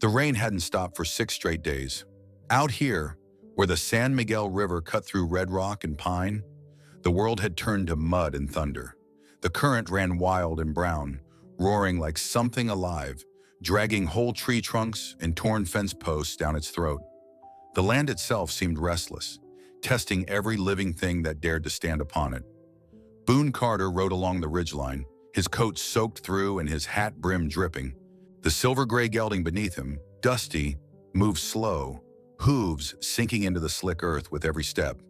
The rain hadn't stopped for 6 straight days. Out here, where the San Miguel River cut through red rock and pine, the world had turned to mud and thunder. The current ran wild and brown, roaring like something alive, dragging whole tree trunks and torn fence posts down its throat. The land itself seemed restless, testing every living thing that dared to stand upon it. Boone Carter rode along the ridgeline, his coat soaked through and his hat brim dripping. The silver-gray gelding beneath him, Dusty, moved slow, hooves sinking into the slick earth with every step.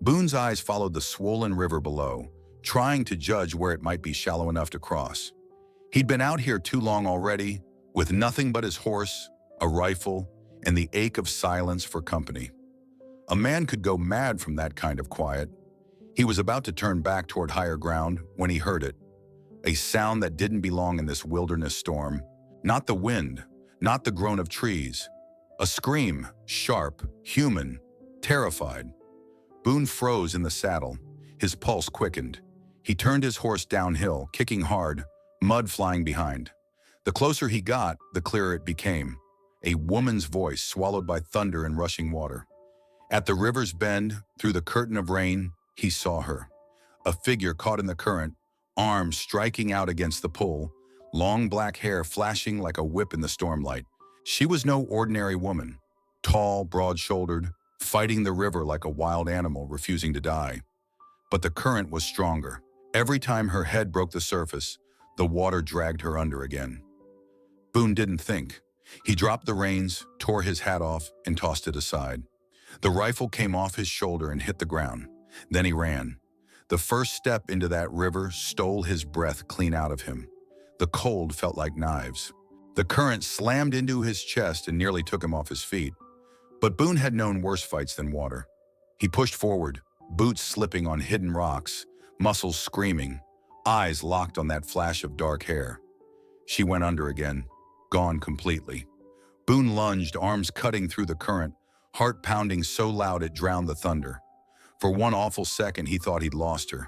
Boone's eyes followed the swollen river below, trying to judge where it might be shallow enough to cross. He'd been out here too long already, with nothing but his horse, a rifle, and the ache of silence for company. A man could go mad from that kind of quiet. He was about to turn back toward higher ground when he heard it. A sound that didn't belong in this wilderness storm. Not the wind, not the groan of trees. A scream, sharp, human, terrified. Boone froze in the saddle. His pulse quickened. He turned his horse downhill, kicking hard, mud flying behind. The closer he got, the clearer it became. A woman's voice swallowed by thunder and rushing water. At the river's bend, through the curtain of rain, he saw her. A figure caught in the current, arms striking out against the pull, long black hair flashing like a whip in the stormlight. She was no ordinary woman. Tall, broad-shouldered, fighting the river like a wild animal refusing to die. But the current was stronger. Every time her head broke the surface, the water dragged her under again. Boone didn't think. He dropped the reins, tore his hat off, and tossed it aside. The rifle came off his shoulder and hit the ground. Then he ran. The first step into that river stole his breath clean out of him. The cold felt like knives. The current slammed into his chest and nearly took him off his feet. But Boone had known worse fights than water. He pushed forward, boots slipping on hidden rocks, muscles screaming, eyes locked on that flash of dark hair. She went under again, gone completely. Boone lunged, arms cutting through the current, heart pounding so loud it drowned the thunder. For one awful second, he thought he'd lost her.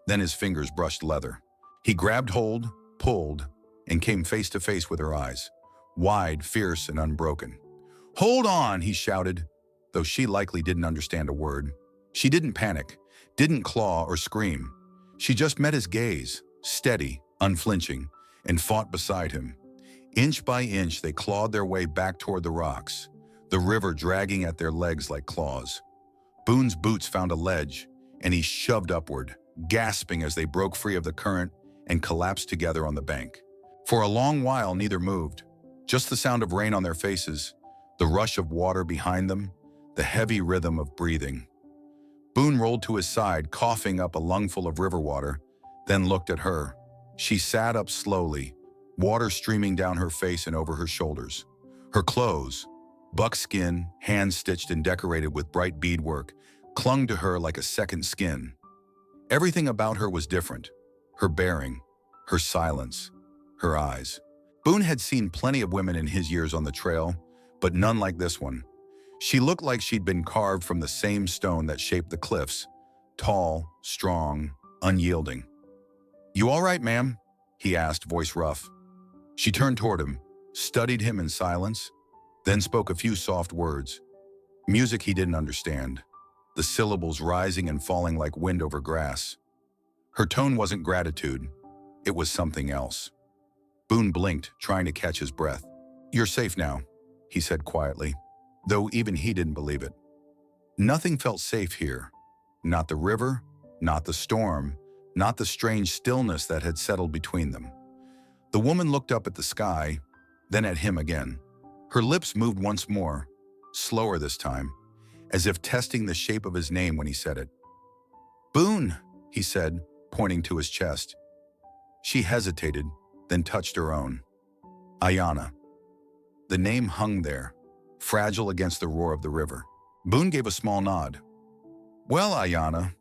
Then his fingers brushed leather. He grabbed hold, pulled, and came face to face with her eyes, wide, fierce, and unbroken. "Hold on," he shouted, though she likely didn't understand a word. She didn't panic, didn't claw or scream. She just met his gaze, steady, unflinching, and fought beside him. Inch by inch, they clawed their way back toward the rocks, the river dragging at their legs like claws. Boone's boots found a ledge, and he shoved upward, gasping as they broke free of the current and collapsed together on the bank. For a long while, neither moved. Just the sound of rain on their faces, the rush of water behind them, the heavy rhythm of breathing. Boone rolled to his side, coughing up a lungful of river water, then looked at her. She sat up slowly, water streaming down her face and over her shoulders. Her clothes, buckskin, hand-stitched and decorated with bright beadwork, clung to her like a second skin. Everything about her was different. Her bearing, her silence, her eyes. Boone had seen plenty of women in his years on the trail, but none like this one. She looked like she'd been carved from the same stone that shaped the cliffs, tall, strong, unyielding. "You all right, ma'am?" he asked, voice rough. She turned toward him, studied him in silence, then spoke a few soft words. Music he didn't understand, the syllables rising and falling like wind over grass. Her tone wasn't gratitude, it was something else. Boone blinked, trying to catch his breath. "You're safe now," he said quietly, though even he didn't believe it. Nothing felt safe here. Not the river, not the storm, not the strange stillness that had settled between them. The woman looked up at the sky, then at him again. Her lips moved once more, slower this time, as if testing the shape of his name when he said it. "Boone," he said, pointing to his chest. She hesitated, then touched her own. Ayana. The name hung there, fragile against the roar of the river. Boone gave a small nod. "Well, Ayana,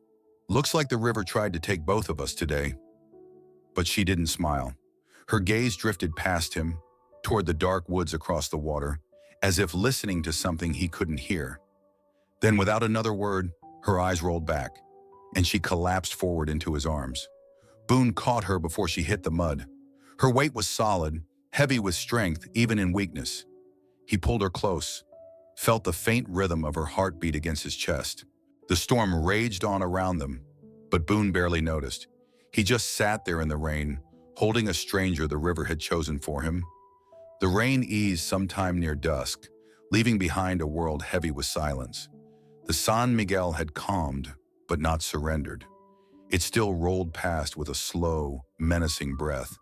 looks like the river tried to take both of us today." But she didn't smile. Her gaze drifted past him, toward the dark woods across the water, as if listening to something he couldn't hear. Then, without another word, her eyes rolled back, and she collapsed forward into his arms. Boone caught her before she hit the mud. Her weight was solid, heavy with strength, even in weakness. He pulled her close, felt the faint rhythm of her heartbeat against his chest. The storm raged on around them, but Boone barely noticed. He just sat there in the rain, holding a stranger the river had chosen for him. The rain eased sometime near dusk, leaving behind a world heavy with silence. The San Miguel had calmed, but not surrendered. It still rolled past with a slow, menacing breath,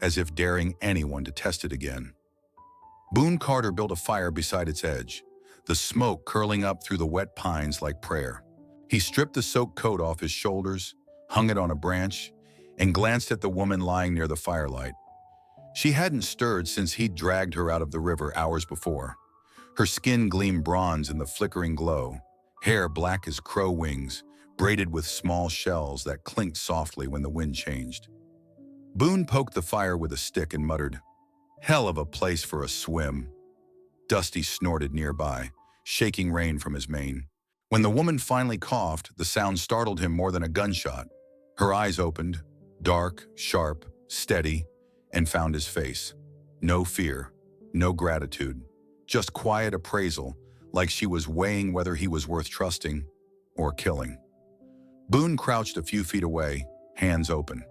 as if daring anyone to test it again. Boone Carter built a fire beside its edge, the smoke curling up through the wet pines like prayer. He stripped the soaked coat off his shoulders, hung it on a branch, and glanced at the woman lying near the firelight. She hadn't stirred since he'd dragged her out of the river hours before. Her skin gleamed bronze in the flickering glow, hair black as crow wings, braided with small shells that clinked softly when the wind changed. Boone poked the fire with a stick and muttered, "Hell of a place for a swim." Dusty snorted nearby, shaking rain from his mane. When the woman finally coughed, the sound startled him more than a gunshot. Her eyes opened, dark, sharp, steady, and found his face. No fear, no gratitude, just quiet appraisal, like she was weighing whether he was worth trusting or killing. Boone crouched a few feet away, hands open.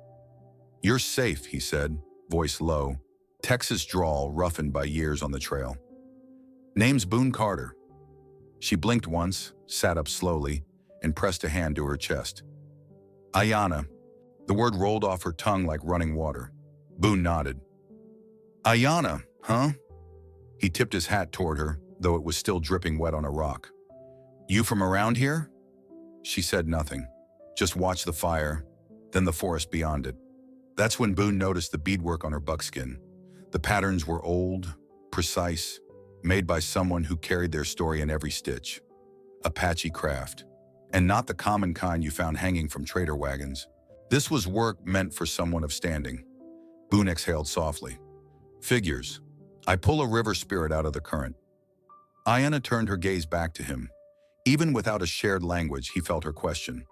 "You're safe," he said, voice low, Texas drawl roughened by years on the trail. "Name's Boone Carter." She blinked once, sat up slowly, and pressed a hand to her chest. "Ayana." The word rolled off her tongue like running water. Boone nodded. "Ayana, huh?" He tipped his hat toward her, though it was still dripping wet on a rock. "You from around here?" She said nothing, just watched the fire, then the forest beyond it. That's when Boone noticed the beadwork on her buckskin. The patterns were old, precise, made by someone who carried their story in every stitch. Apache craft, and not the common kind you found hanging from trader wagons. This was work meant for someone of standing. Boone exhaled softly. "Figures. I pull a river spirit out of the current." Ayana turned her gaze back to him. Even without a shared language, he felt her question.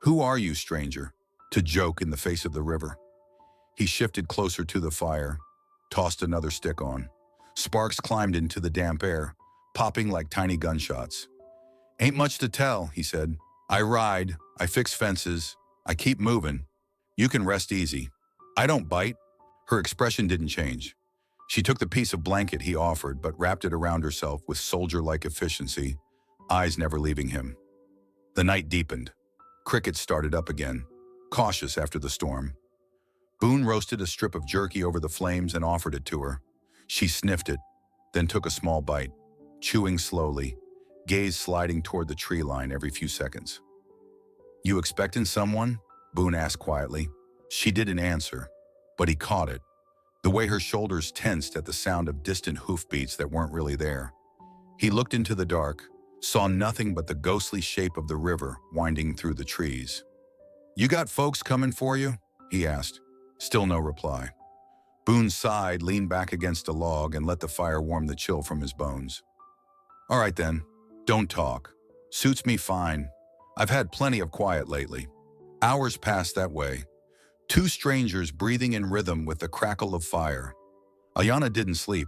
"Who are you, stranger?" To joke in the face of the river. He shifted closer to the fire, tossed another stick on. Sparks climbed into the damp air, popping like tiny gunshots. "Ain't much to tell," he said. "I ride, I fix fences, I keep moving. You can rest easy. I don't bite." Her expression didn't change. She took the piece of blanket he offered, but wrapped it around herself with soldier-like efficiency, eyes never leaving him. The night deepened. Crickets started up again, cautious after the storm. Boone roasted a strip of jerky over the flames and offered it to her. She sniffed it, then took a small bite, chewing slowly, gaze sliding toward the tree line every few seconds. "You expecting someone?" Boone asked quietly. She didn't answer, but he caught it, the way her shoulders tensed at the sound of distant hoofbeats that weren't really there. He looked into the dark, saw nothing but the ghostly shape of the river winding through the trees. "You got folks coming for you?" he asked. Still no reply. Boone sighed, leaned back against a log, and let the fire warm the chill from his bones. "All right then, don't talk. Suits me fine. I've had plenty of quiet lately." Hours passed that way, two strangers breathing in rhythm with the crackle of fire. Ayana didn't sleep.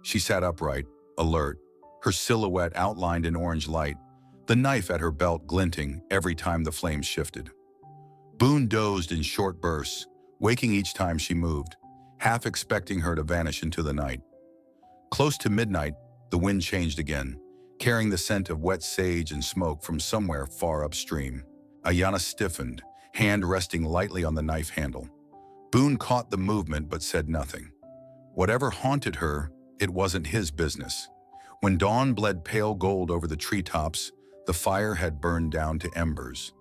She sat upright, alert, her silhouette outlined in orange light, the knife at her belt glinting every time the flames shifted. Boone dozed in short bursts, waking each time she moved, half expecting her to vanish into the night. Close to midnight, the wind changed again, carrying the scent of wet sage and smoke from somewhere far upstream. Ayana stiffened, hand resting lightly on the knife handle. Boone caught the movement but said nothing. Whatever haunted her, it wasn't his business. When dawn bled pale gold over the treetops, the fire had burned down to embers.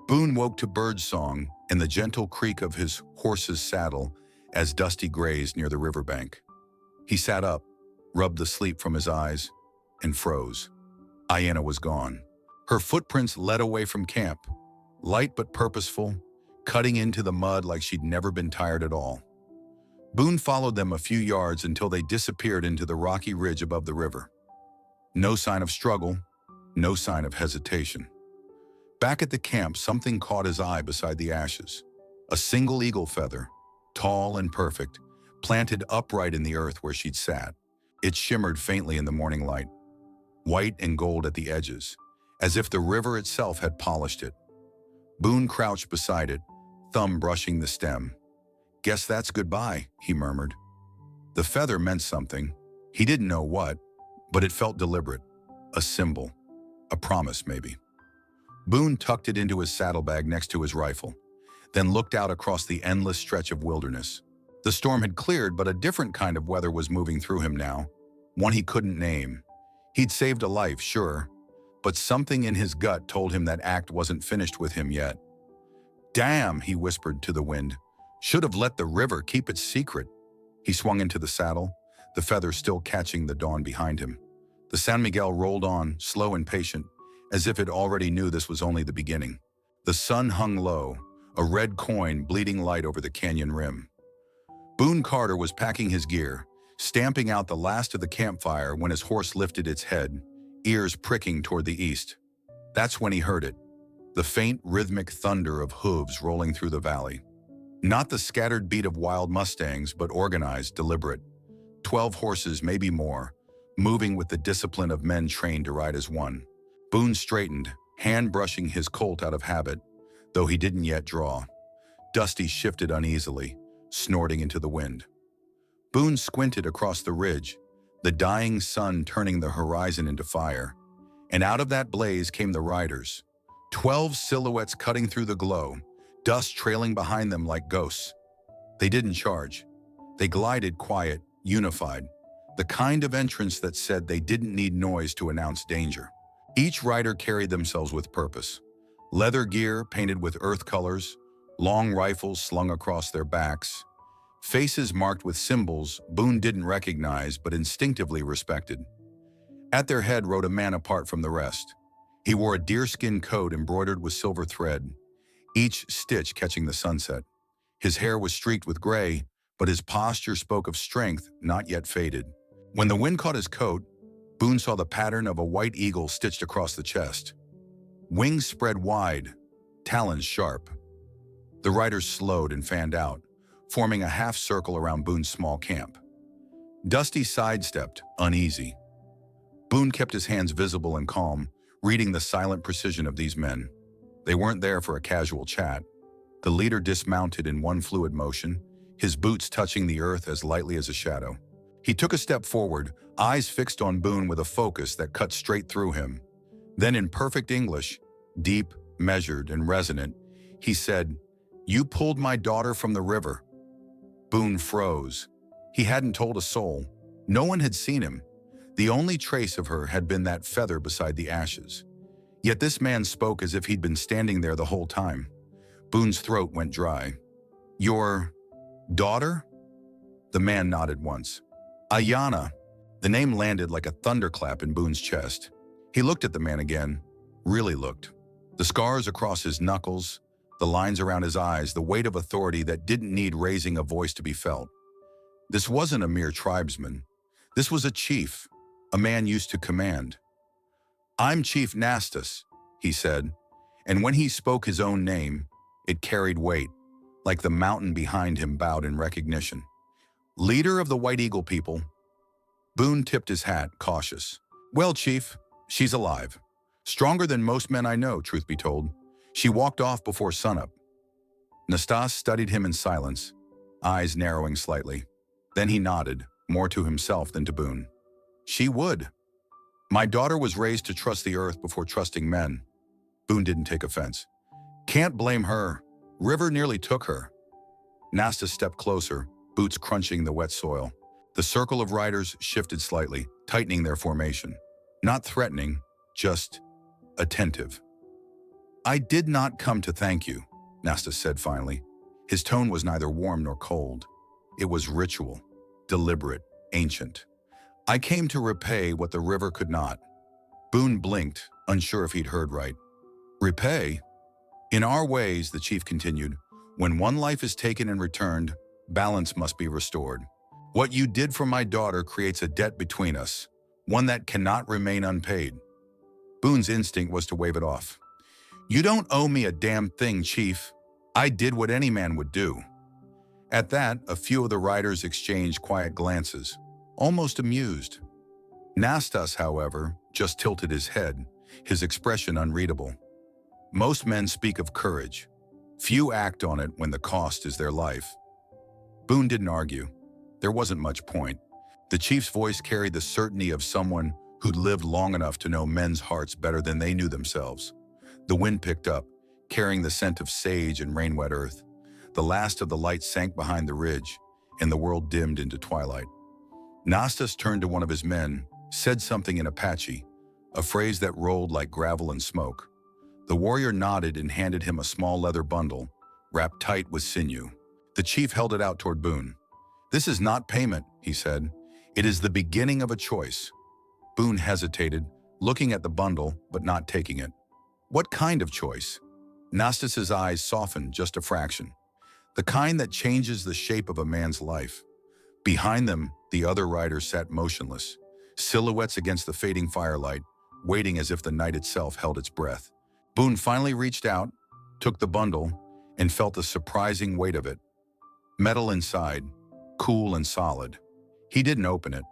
Boone woke to birdsong and the gentle creak of his horse's saddle as Dusty grazed near the riverbank. He sat up, rubbed the sleep from his eyes, and froze. Ayana was gone. Her footprints led away from camp, light but purposeful, cutting into the mud like she'd never been tired at all. Boone followed them a few yards until they disappeared into the rocky ridge above the river. No sign of struggle, no sign of hesitation. Back at the camp, something caught his eye beside the ashes. A single eagle feather, tall and perfect, planted upright in the earth where she'd sat. It shimmered faintly in the morning light, white and gold at the edges, as if the river itself had polished it. Boone crouched beside it, thumb brushing the stem. "Guess that's goodbye," he murmured. The feather meant something. He didn't know what, but it felt deliberate. A symbol. A promise, maybe. Boone tucked it into his saddlebag next to his rifle, then looked out across the endless stretch of wilderness. The storm had cleared, but a different kind of weather was moving through him now, one he couldn't name. He'd saved a life, sure, but something in his gut told him that act wasn't finished with him yet. "Damn," he whispered to the wind. "Should have let the river keep its secret." He swung into the saddle, the feather still catching the dawn behind him. The San Miguel rolled on, slow and patient, as if it already knew this was only the beginning. The sun hung low, a red coin bleeding light over the canyon rim. Boone Carter was packing his gear, stamping out the last of the campfire when his horse lifted its head, ears pricking toward the east. That's when he heard it, the faint rhythmic thunder of hooves rolling through the valley. Not the scattered beat of wild mustangs, but organized, deliberate. 12 horses, maybe more, moving with the discipline of men trained to ride as one. Boone straightened, hand brushing his colt out of habit, though he didn't yet draw. Dusty shifted uneasily, snorting into the wind. Boone squinted across the ridge, the dying sun turning the horizon into fire. And out of that blaze came the riders. 12 silhouettes cutting through the glow, dust trailing behind them like ghosts. They didn't charge. They glided quiet, unified, the kind of entrance that said they didn't need noise to announce danger. Each rider carried themselves with purpose. Leather gear painted with earth colors, long rifles slung across their backs, faces marked with symbols Boone didn't recognize but instinctively respected. At their head rode a man apart from the rest. He wore a deerskin coat embroidered with silver thread, each stitch catching the sunset. His hair was streaked with gray, but his posture spoke of strength not yet faded. When the wind caught his coat, Boone saw the pattern of a white eagle stitched across the chest. Wings spread wide, talons sharp. The riders slowed and fanned out, forming a half circle around Boone's small camp. Dusty sidestepped, uneasy. Boone kept his hands visible and calm, reading the silent precision of these men. They weren't there for a casual chat. The leader dismounted in one fluid motion, his boots touching the earth as lightly as a shadow. He took a step forward, eyes fixed on Boone with a focus that cut straight through him. Then in perfect English, deep, measured, and resonant, he said, "You pulled my daughter from the river." Boone froze. He hadn't told a soul. No one had seen him. The only trace of her had been that feather beside the ashes. Yet this man spoke as if he'd been standing there the whole time. Boone's throat went dry. "Your daughter?" The man nodded once. "Ayana." The name landed like a thunderclap in Boone's chest. He looked at the man again, really looked. The scars across his knuckles, the lines around his eyes, the weight of authority that didn't need raising a voice to be felt. This wasn't a mere tribesman. This was a chief, a man used to command. "I'm Chief Nastas," he said, and when he spoke his own name, it carried weight, like the mountain behind him bowed in recognition. "Leader of the White Eagle people." Boone tipped his hat, cautious. "Well, Chief, she's alive. Stronger than most men I know, truth be told. She walked off before sunup." Nastas studied him in silence, eyes narrowing slightly. Then he nodded, more to himself than to Boone. "She would. My daughter was raised to trust the earth before trusting men." Boone didn't take offense. "Can't blame her. River nearly took her." Nastas stepped closer, boots crunching the wet soil. The circle of riders shifted slightly, tightening their formation. Not threatening, just attentive. "I did not come to thank you," Nastas said finally. His tone was neither warm nor cold. It was ritual, deliberate, ancient. "I came to repay what the river could not." Boone blinked, unsure if he'd heard right. "Repay?" "In our ways," the chief continued, "when one life is taken and returned, balance must be restored. What you did for my daughter creates a debt between us, one that cannot remain unpaid." Boone's instinct was to wave it off. "You don't owe me a damn thing, Chief. I did what any man would do." At that, a few of the riders exchanged quiet glances. almost amused. Nastas, however, just tilted his head, his expression unreadable. Most men speak of courage. Few act on it when the cost is their life. Boone didn't argue. There wasn't much point. The chief's voice carried the certainty of someone who'd lived long enough to know men's hearts better than they knew themselves. The wind picked up, carrying the scent of sage and rain-wet earth. The last of the light sank behind the ridge, and the world dimmed into twilight. Nastas turned to one of his men, said something in Apache, a phrase that rolled like gravel and smoke. The warrior nodded and handed him a small leather bundle, wrapped tight with sinew. The chief held it out toward Boone. "This is not payment," he said. "It is the beginning of a choice." Boone hesitated, looking at the bundle but not taking it. What kind of choice? Nastas's eyes softened just a fraction. The kind that changes the shape of a man's life. Behind them, the other riders sat motionless, silhouettes against the fading firelight, waiting as if the night itself held its breath. Boone finally reached out, took the bundle, and felt the surprising weight of it. Metal inside, cool and solid. He didn't open it.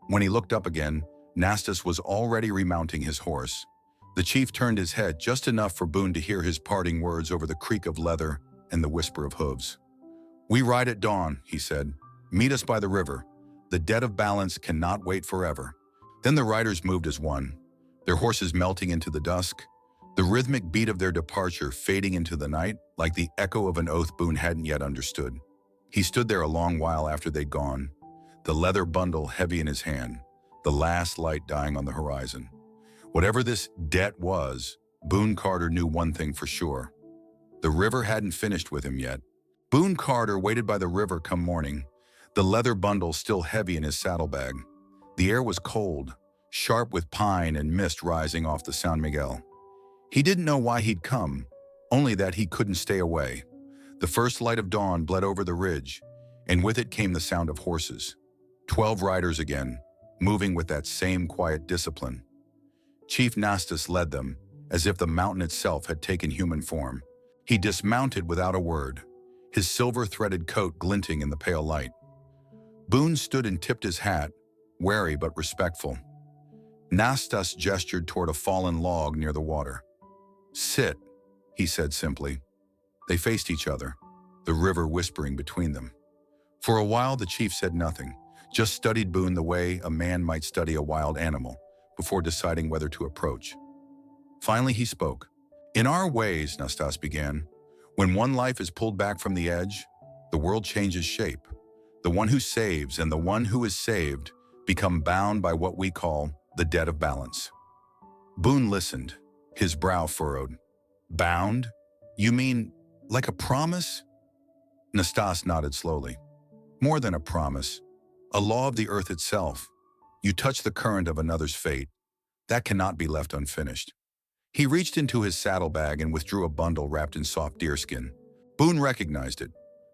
When he looked up again, Nastas was already remounting his horse. The chief turned his head just enough for Boone to hear his parting words over the creak of leather and the whisper of hooves. "We ride at dawn," he said. "Meet us by the river. The debt of balance cannot wait forever." Then the riders moved as one, their horses melting into the dusk, the rhythmic beat of their departure fading into the night like the echo of an oath Boone hadn't yet understood. He stood there a long while after they'd gone, the leather bundle heavy in his hand, the last light dying on the horizon. Whatever this debt was, Boone Carter knew one thing for sure. The river hadn't finished with him yet. Boone Carter waited by the river come morning, the leather bundle still heavy in his saddlebag. The air was cold, sharp with pine and mist rising off the San Miguel. He didn't know why he'd come, only that he couldn't stay away. The first light of dawn bled over the ridge, and with it came the sound of horses. 12 riders again, moving with that same quiet discipline. Chief Nastas led them, as if the mountain itself had taken human form. He dismounted without a word, his silver-threaded coat glinting in the pale light. Boone stood and tipped his hat, wary but respectful. Nastas gestured toward a fallen log near the water. "Sit," he said simply. They faced each other, the river whispering between them. For a while, the chief said nothing, just studied Boone the way a man might study a wild animal, before deciding whether to approach. Finally, he spoke. "In our ways," Nastas began, "when one life is pulled back from the edge, the world changes shape. The one who saves and the one who is saved become bound by what we call the debt of balance." Boone listened, his brow furrowed. "Bound? You mean like a promise?" Nastas nodded slowly. "More than a promise. A law of the earth itself. You touch the current of another's fate. That cannot be left unfinished." He reached into his saddlebag and withdrew a bundle wrapped in soft deerskin. Boone recognized it,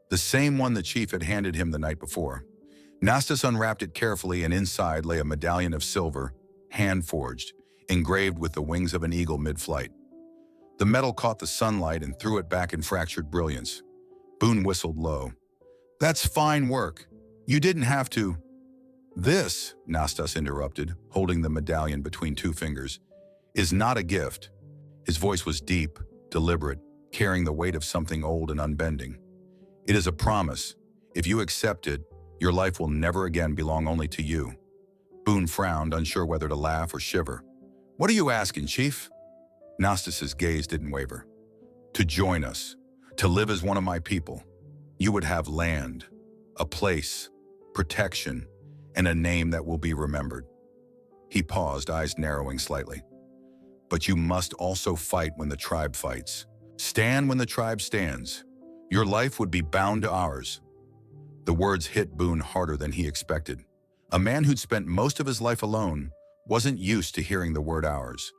the same one the chief had handed him the night before. Nastas unwrapped it carefully, and inside lay a medallion of silver, hand-forged, engraved with the wings of an eagle mid-flight. The metal caught the sunlight and threw it back in fractured brilliance. Boone whistled low. "That's fine work. You didn't have to." "This," Nastas interrupted, holding the medallion between two fingers, "is not a gift." His voice was deep, deliberate, carrying the weight of something old and unbending. "It is a promise. If you accept it, your life will never again belong only to you." Boone frowned, unsure whether to laugh or shiver. "What are you asking, Chief?" Nastas's gaze didn't waver. "To join us, to live as one of my people. You would have land, a place, protection, and a name that will be remembered." He paused, eyes narrowing slightly. "But you must also fight when the tribe fights. Stand when the tribe stands. Your life would be bound to ours." The words hit Boone harder than he expected. A man who'd spent most of his life alone wasn't used to hearing the word ours.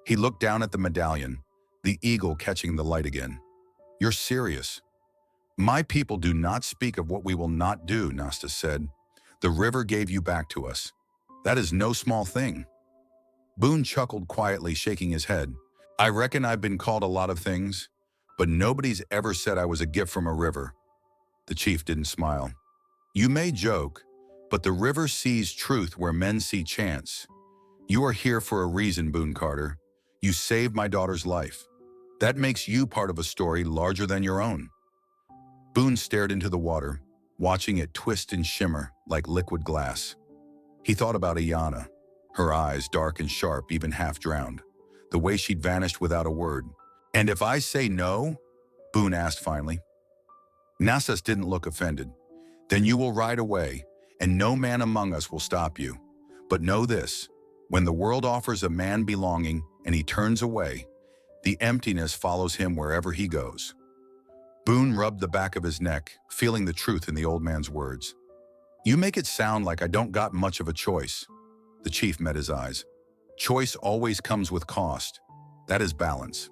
He looked down at the medallion, the eagle catching the light again. "You're serious?" "My people do not speak of what we will not do," Nastas said. "The river gave you back to us. That is no small thing." Boone chuckled quietly, shaking his head. "I reckon I've been called a lot of things, but nobody's ever said I was a gift from a river." The chief didn't smile. "You may joke, But the river sees truth where men see chance. You are here for a reason, Boone Carter. You saved my daughter's life. That makes you part of a story larger than your own. Boone stared into the water, watching it twist and shimmer like liquid glass. He thought about Ayana, her eyes dark and sharp, even half drowned, the way she'd vanished without a word. "And if I say no?" Boone asked finally. Nastas didn't look offended. "Then you will ride away, and no man among us will stop you. But know this, when the world offers a man belonging and he turns away, the emptiness follows him wherever he goes." Boone rubbed the back of his neck, feeling the truth in the old man's words. "You make it sound like I don't got much of a choice." The chief met his eyes. "Choice always comes with cost. That is balance."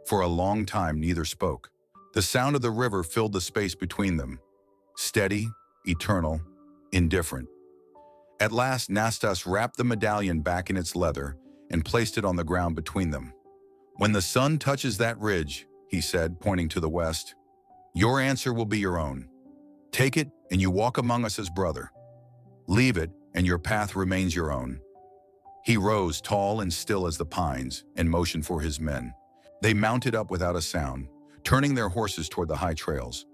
For a long time, neither spoke. The sound of the river filled the space between them. Steady, eternal, indifferent. At last, Nastas wrapped the medallion back in its leather and placed it on the ground between them. "When the sun touches that ridge," he said, pointing to the west, "your answer will be your own. Take it, and you walk among us as brother. Leave it, and your path remains your own." He rose, tall and still as the pines, and motioned for his men. They mounted up without a sound, turning their horses toward the high trails.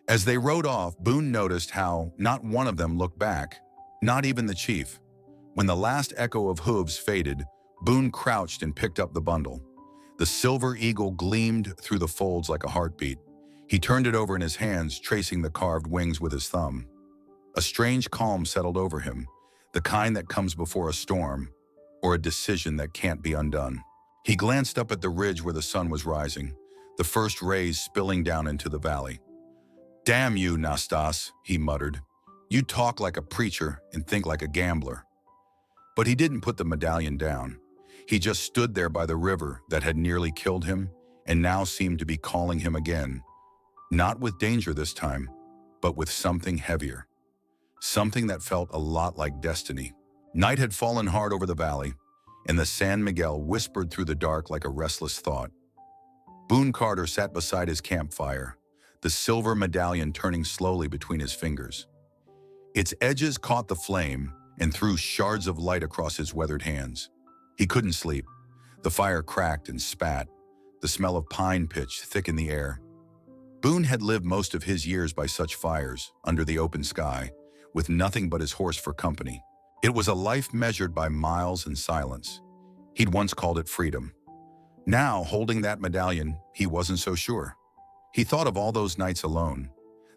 As they rode off, Boone noticed how not one of them looked back, not even the chief. When the last echo of hooves faded, Boone crouched and picked up the bundle. The silver eagle gleamed through the folds like a heartbeat. He turned it over in his hands, tracing the carved wings with his thumb. A strange calm settled over him, the kind that comes before a storm, or a decision that can't be undone. He glanced up at the ridge where the sun was rising, the first rays spilling down into the valley. "Damn you, Nastas," he muttered. "You talk like a preacher and think like a gambler." But he didn't put the medallion down. He just stood there by the river that had nearly killed him and now seemed to be calling him again. Not with danger this time, but with something heavier. Something that felt a lot like destiny. Night had fallen hard over the valley, and the San Miguel whispered through the dark like a restless thought. Boone Carter sat beside his campfire, the silver medallion turning slowly between his fingers. Its edges caught the flame and threw shards of light across his weathered hands. He couldn't sleep. The fire cracked and spat, the smell of pine pitch thick in the air. Boone had lived most of his years by such fires, under the open sky, with nothing but his horse for company. It was a life measured by miles and silence. He'd once called it freedom. Now, holding that medallion, he wasn't so sure. He thought of all those nights alone,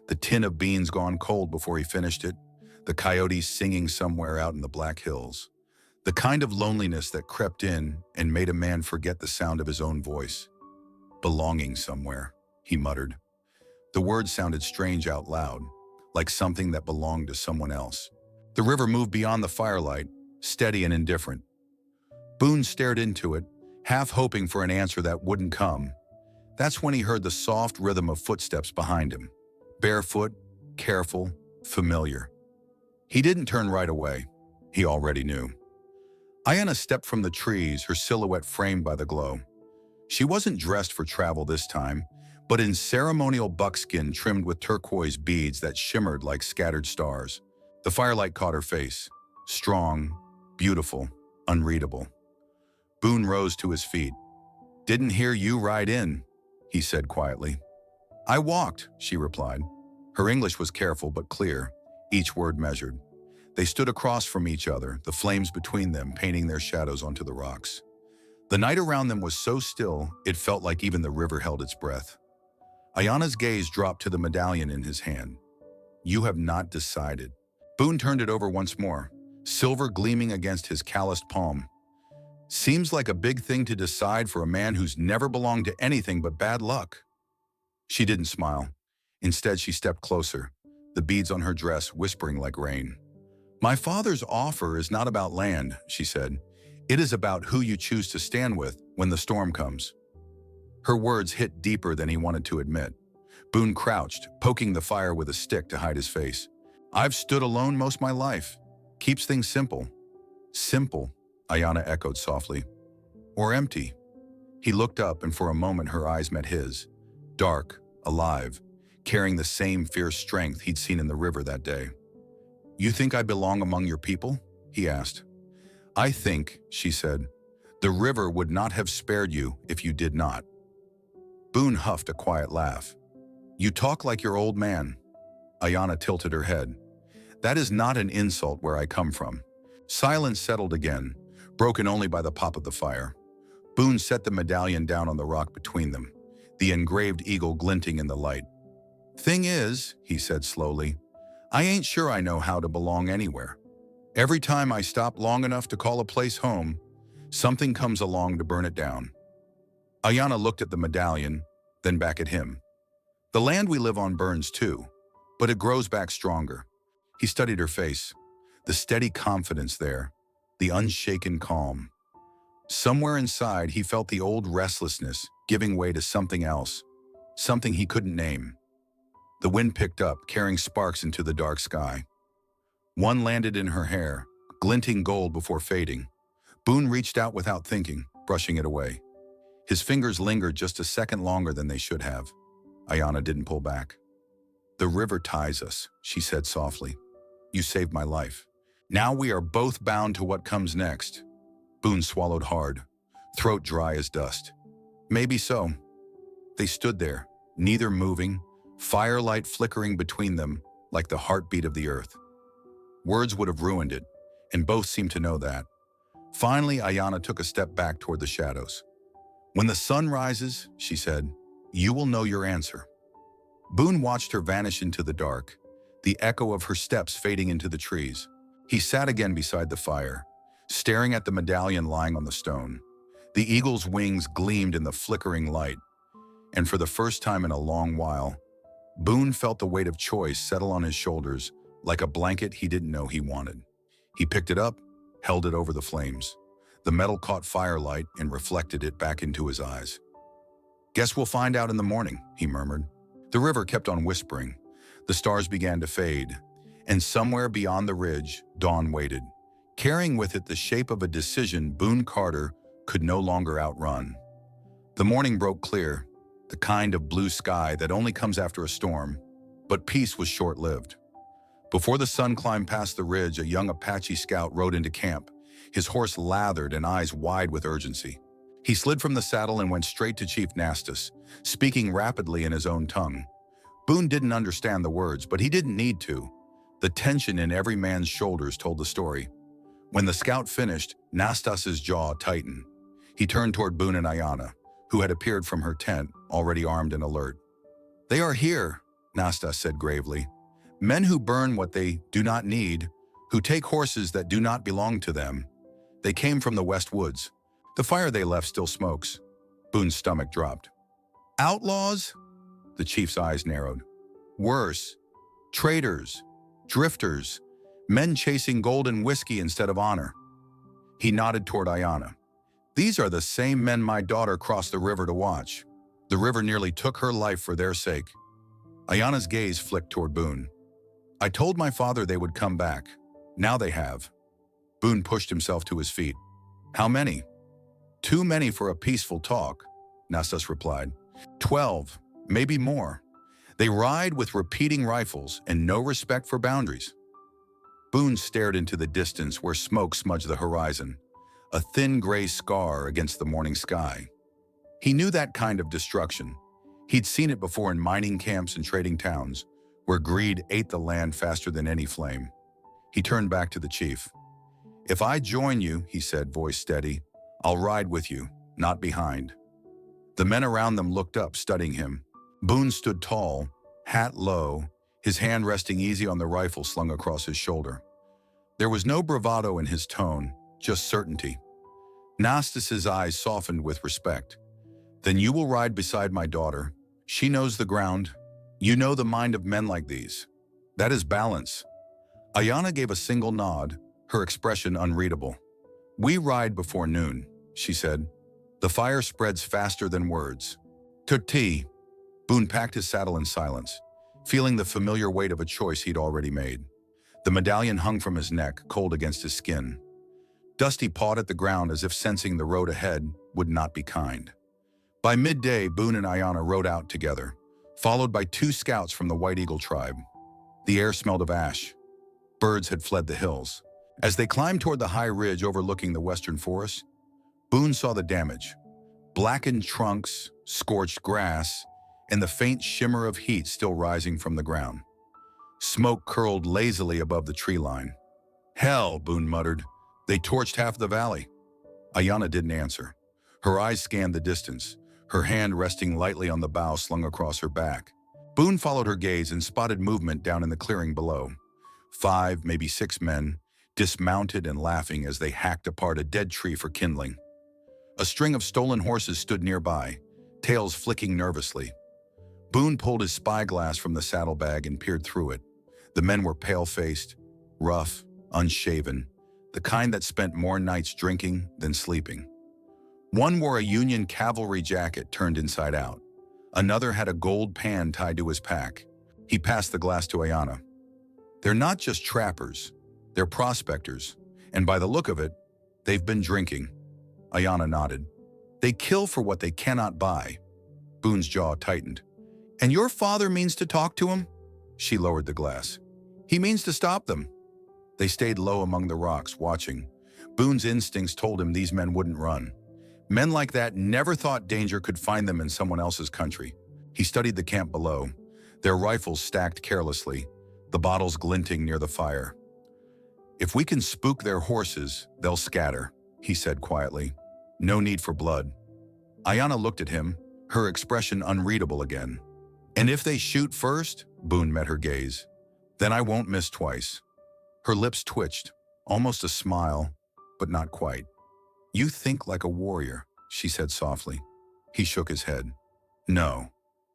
the tin of beans gone cold before he finished it, the coyotes singing somewhere out in the Black Hills, the kind of loneliness that crept in and made a man forget the sound of his own voice. "Belonging somewhere," he muttered. The words sounded strange out loud, like something that belonged to someone else. The river moved beyond the firelight, steady and indifferent. Boone stared into it, half hoping for an answer that wouldn't come. That's when he heard the soft rhythm of footsteps behind him. Barefoot, careful, familiar. He didn't turn right away. He already knew. Ayana stepped from the trees, her silhouette framed by the glow. She wasn't dressed for travel this time, but in ceremonial buckskin trimmed with turquoise beads that shimmered like scattered stars. The firelight caught her face. Strong, beautiful, unreadable. Boone rose to his feet. "Didn't hear you ride in," he said quietly. "I walked," she replied. Her English was careful but clear, each word measured. They stood across from each other, the flames between them painting their shadows onto the rocks. The night around them was so still, it felt like even the river held its breath. Ayana's gaze dropped to the medallion in his hand. "You have not decided." Boone turned it over once more, silver gleaming against his calloused palm. "Seems like a big thing to decide for a man who's never belonged to anything but bad luck." She didn't smile. Instead, she stepped closer, the beads on her dress whispering like rain. "My father's offer is not about land," she said. "It is about who you choose to stand with when the storm comes." Her words hit deeper than he wanted to admit. Boone crouched, poking the fire with a stick to hide his face. "I've stood alone most my life. Keeps things simple." "Simple," Ayana echoed softly. "Or empty." He looked up, and for a moment her eyes met his, dark, alive, carrying the same fierce strength he'd seen in the river that day. "You think I belong among your people?" he asked. "I think," she said, "the river would not have spared you if you did not." Boone huffed a quiet laugh. "You talk like your old man." Ayana tilted her head. "That is not an insult where I come from." Silence settled again, broken only by the pop of the fire. Boone set the medallion down on the rock between them, the engraved eagle glinting in the light. "Thing is," he said slowly, "I ain't sure I know how to belong anywhere. Every time I stop long enough to call a place home, something comes along to burn it down." Ayana looked at the medallion, then back at him. "The land we live on burns too, but it grows back stronger." He studied her face, the steady confidence there, the unshaken calm. Somewhere inside, he felt the old restlessness giving way to something else, something he couldn't name. The wind picked up, carrying sparks into the dark sky. One landed in her hair, glinting gold before fading. Boone reached out without thinking, brushing it away. His fingers lingered just a second longer than they should have. Ayana didn't pull back. "The river ties us," she said softly. "You saved my life. Now we are both bound to what comes next." Boone swallowed hard, throat dry as dust. "Maybe so." They stood there, neither moving, firelight flickering between them like the heartbeat of the earth. Words would have ruined it, and both seemed to know that. Finally, Ayana took a step back toward the shadows. "When the sun rises," she said, "you will know your answer." Boone watched her vanish into the dark, the echo of her steps fading into the trees. He sat again beside the fire, staring at the medallion lying on the stone. The eagle's wings gleamed in the flickering light, and for the first time in a long while, Boone felt the weight of choice settle on his shoulders like a blanket he didn't know he wanted. He picked it up, held it over the flames. The metal caught firelight and reflected it back into his eyes. "Guess we'll find out in the morning," he murmured. The river kept on whispering. The stars began to fade, and somewhere beyond the ridge, dawn waited, carrying with it the shape of a decision Boone Carter could no longer outrun. The morning broke clear, the kind of blue sky that only comes after a storm, but peace was short-lived. Before the sun climbed past the ridge, a young Apache scout rode into camp, his horse lathered and eyes wide with urgency. He slid from the saddle and went straight to Chief Nastas, speaking rapidly in his own tongue. Boone didn't understand the words, but he didn't need to. The tension in every man's shoulders told the story. When the scout finished, Nastas's jaw tightened. He turned toward Boone and Ayana, who had appeared from her tent, already armed and alert. "They are here," Nastas said gravely. "Men who burn what they do not need, who take horses that do not belong to them. They came from the West Woods. The fire they left still smokes." Boone's stomach dropped. "Outlaws?" The chief's eyes narrowed. "Worse. Traitors. Drifters. Men chasing gold and whiskey instead of honor." He nodded toward Ayana. "These are the same men my daughter crossed the river to watch. The river nearly took her life for their sake." Ayana's gaze flicked toward Boone. "I told my father they would come back. Now they have." Boone pushed himself to his feet. "How many?" "Too many for a peaceful talk," Nastas replied. 12, maybe more. They ride with repeating rifles and no respect for boundaries." Boone stared into the distance where smoke smudged the horizon, a thin gray scar against the morning sky. He knew that kind of destruction. He'd seen it before in mining camps and trading towns, where greed ate the land faster than any flame. He turned back to the chief. "If I join you," he said, voice steady, "I'll ride with you, not behind." The men around them looked up, studying him. Boone stood tall, hat low, his hand resting easy on the rifle slung across his shoulder. There was no bravado in his tone, just certainty. Nastas's eyes softened with respect. "Then you will ride beside my daughter. She knows the ground. You know the mind of men like these. That is balance." Ayana gave a single nod, her expression unreadable. "We ride before noon," she said. "The fire spreads faster than words." "Took tea." Boone packed his saddle in silence, feeling the familiar weight of a choice he'd already made. The medallion hung from his neck, cold against his skin. Dusty pawed at the ground as if sensing the road ahead would not be kind. By midday, Boone and Ayana rode out together, followed by 2 scouts from the White Eagle tribe. The air smelled of ash. Birds had fled the hills. As they climbed toward the high ridge overlooking the western forest, Boone saw the damage. Blackened trunks, scorched grass, and the faint shimmer of heat still rising from the ground. Smoke curled lazily above the tree line. "Hell," Boone muttered. "They torched half the valley." Ayana didn't answer. Her eyes scanned the distance, her hand resting lightly on the bough slung across her back. Boone followed her gaze and spotted movement down in the clearing below. 5, maybe 6 men, dismounted and laughing as they hacked apart a dead tree for kindling. A string of stolen horses stood nearby, tails flicking nervously. Boone pulled his spyglass from the saddlebag and peered through it. The men were pale-faced, rough, unshaven, the kind that spent more nights drinking than sleeping. One wore a Union cavalry jacket turned inside out. Another had a gold pan tied to his pack. He passed the glass to Ayana. "They're not just trappers, they're prospectors, and by the look of it, they've been drinking." Ayana nodded. "They kill for what they cannot buy." Boone's jaw tightened. "And your father means to talk to him?" She lowered the glass. "He means to stop them." They stayed low among the rocks, watching. Boone's instincts told him these men wouldn't run. Men like that never thought danger could find them in someone else's country. He studied the camp below, their rifles stacked carelessly, the bottles glinting near the fire. "If we can spook their horses, they'll scatter," he said quietly. "No need for blood." Ayana looked at him, her expression unreadable again. "And if they shoot first?" Boone met her gaze. "Then I won't miss twice." Her lips twitched, almost a smile, but not quite. "You think like a warrior," she said softly. He shook his head. "No,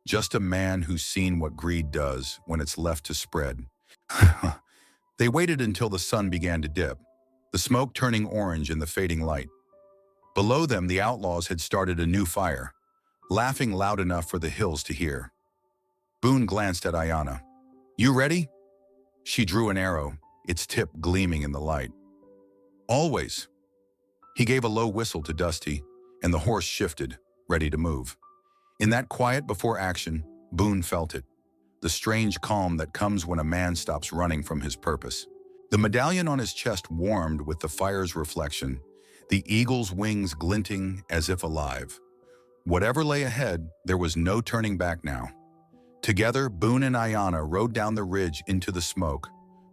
just a man who's seen what greed does when it's left to spread." They waited until the sun began to dip, the smoke turning orange in the fading light. Below them, the outlaws had started a new fire, laughing loud enough for the hills to hear. Boone glanced at Ayana. "You ready?" She drew an arrow, its tip gleaming in the light. "Always." He gave a low whistle to Dusty, and the horse shifted, ready to move. In that quiet before action, Boone felt it, the strange calm that comes when a man stops running from his purpose. The medallion on his chest warmed with the fire's reflection, the eagle's wings glinting as if alive. Whatever lay ahead, there was no turning back now. Together, Boone and Ayana rode down the ridge into the smoke,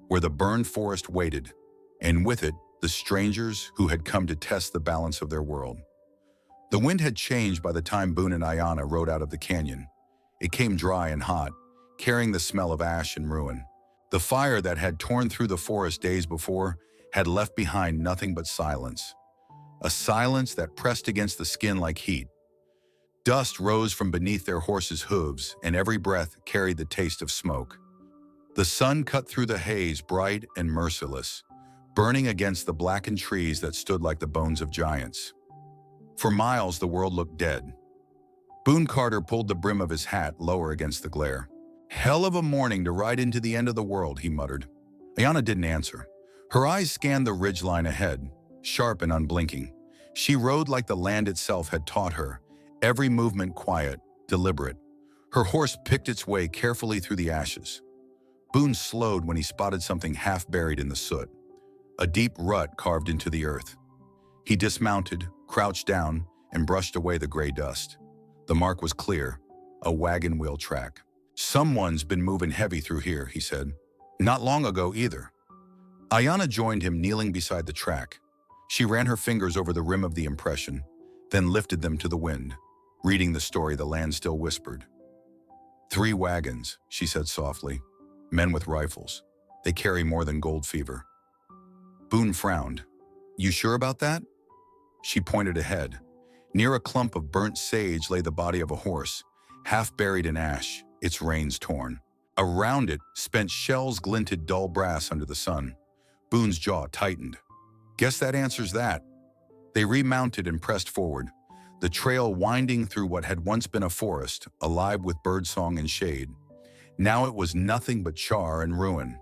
where the burned forest waited, and with it, the strangers who had come to test the balance of their world. The wind had changed by the time Boone and Ayana rode out of the canyon. It came dry and hot, carrying the smell of ash and ruin. The fire that had torn through the forest days before had left behind nothing but silence. A silence that pressed against the skin like heat. Dust rose from beneath their horses' hooves, and every breath carried the taste of smoke. The sun cut through the haze, bright and merciless, burning against the blackened trees that stood like the bones of giants. For miles, the world looked dead. Boone Carter pulled the brim of his hat lower against the glare. "Hell of a morning to ride into the end of the world," he muttered. Ayana didn't answer. Her eyes scanned the ridgeline ahead, sharp and unblinking. She rode like the land itself had taught her, every movement quiet, deliberate. Her horse picked its way carefully through the ashes. Boone slowed when he spotted something half buried in the soot, a deep rut carved into the earth. He dismounted, crouched down, and brushed away the gray dust. The mark was clear, a wagon wheel track. "Someone's been moving heavy through here," he said. "Not long ago either." Ayana joined him, kneeling beside the track. She ran her fingers over the rim of the impression, then lifted them to the wind, reading the story the land still whispered. "3 wagons," she said softly. "Men with rifles. They carry more than gold fever." Boone frowned. "You sure about that?" She pointed ahead. Near a clump of burnt sage lay the body of a horse, half buried in ash, its reins torn. Around it, spent shells glinted dull brass under the sun. Boone's jaw tightened. "Guess that answers that." They remounted and pressed forward, the trail winding through what had once been a forest, alive with birdsong and shade. Now it was nothing but char and ruin.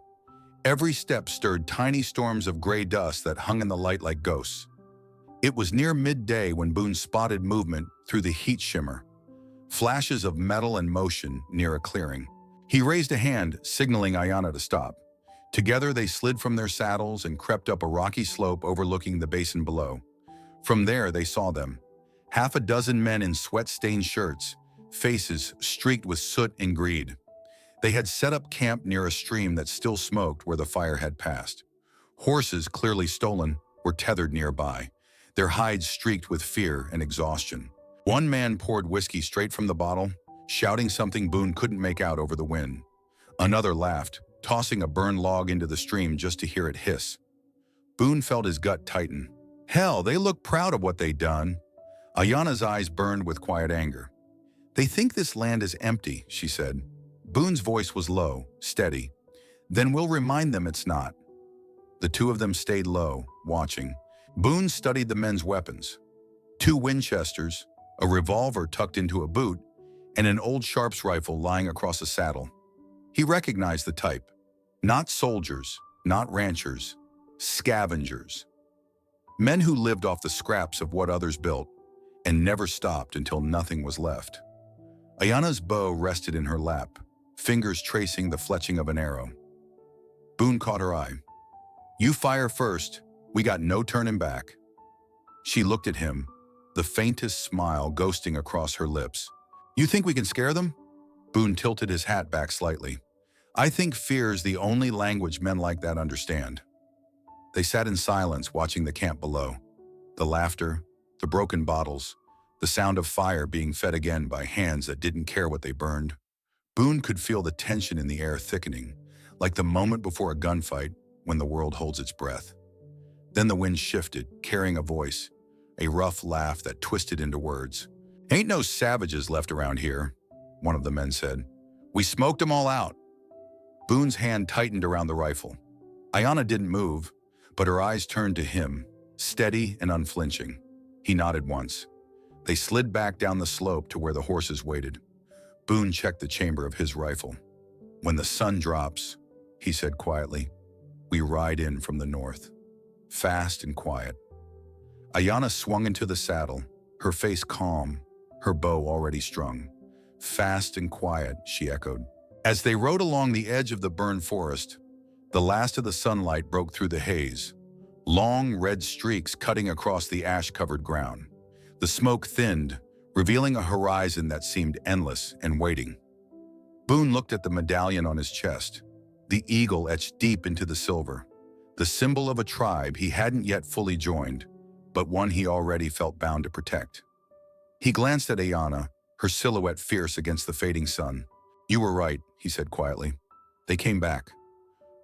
Every step stirred tiny storms of gray dust that hung in the light like ghosts. It was near midday when Boone spotted movement through the heat shimmer, flashes of metal and motion near a clearing. He raised a hand, signaling Ayana to stop. Together they slid from their saddles and crept up a rocky slope overlooking the basin below. From there they saw them. Half a dozen men in sweat-stained shirts, faces streaked with soot and greed. They had set up camp near a stream that still smoked where the fire had passed. Horses, clearly stolen, were tethered nearby, their hides streaked with fear and exhaustion. One man poured whiskey straight from the bottle, shouting something Boone couldn't make out over the wind. Another laughed, tossing a burned log into the stream just to hear it hiss. Boone felt his gut tighten. Hell, they look proud of what they'd done. Ayana's eyes burned with quiet anger. They think this land is empty, she said. Boone's voice was low, steady. Then we'll remind them it's not. The two of them stayed low, watching. Boone studied the men's weapons. 2 Winchesters, a revolver tucked into a boot, and an old Sharps rifle lying across a saddle. He recognized the type. Not soldiers, not ranchers, scavengers. Men who lived off the scraps of what others built and never stopped until nothing was left. Ayana's bow rested in her lap, fingers tracing the fletching of an arrow. Boone caught her eye. You fire first, we got no turning back. She looked at him, the faintest smile ghosting across her lips. You think we can scare them? Boone tilted his hat back slightly. I think fear is the only language men like that understand. They sat in silence watching the camp below. The laughter, the broken bottles, the sound of fire being fed again by hands that didn't care what they burned. Boone could feel the tension in the air thickening, like the moment before a gunfight when the world holds its breath. Then the wind shifted, carrying a voice, a rough laugh that twisted into words. Ain't no savages left around here, one of the men said. We smoked them all out. Boone's hand tightened around the rifle. Ayana didn't move, but her eyes turned to him, steady and unflinching. He nodded once. They slid back down the slope to where the horses waited. Boone checked the chamber of his rifle. When the sun drops, he said quietly, we ride in from the north. Fast and quiet. Ayana swung into the saddle, her face calm, her bow already strung. Fast and quiet, she echoed. As they rode along the edge of the burned forest, the last of the sunlight broke through the haze, long red streaks cutting across the ash-covered ground. The smoke thinned, revealing a horizon that seemed endless and waiting. Boone looked at the medallion on his chest, the eagle etched deep into the silver, the symbol of a tribe he hadn't yet fully joined, but one he already felt bound to protect. He glanced at Ayana, her silhouette fierce against the fading sun. You were right, he said quietly. They came back.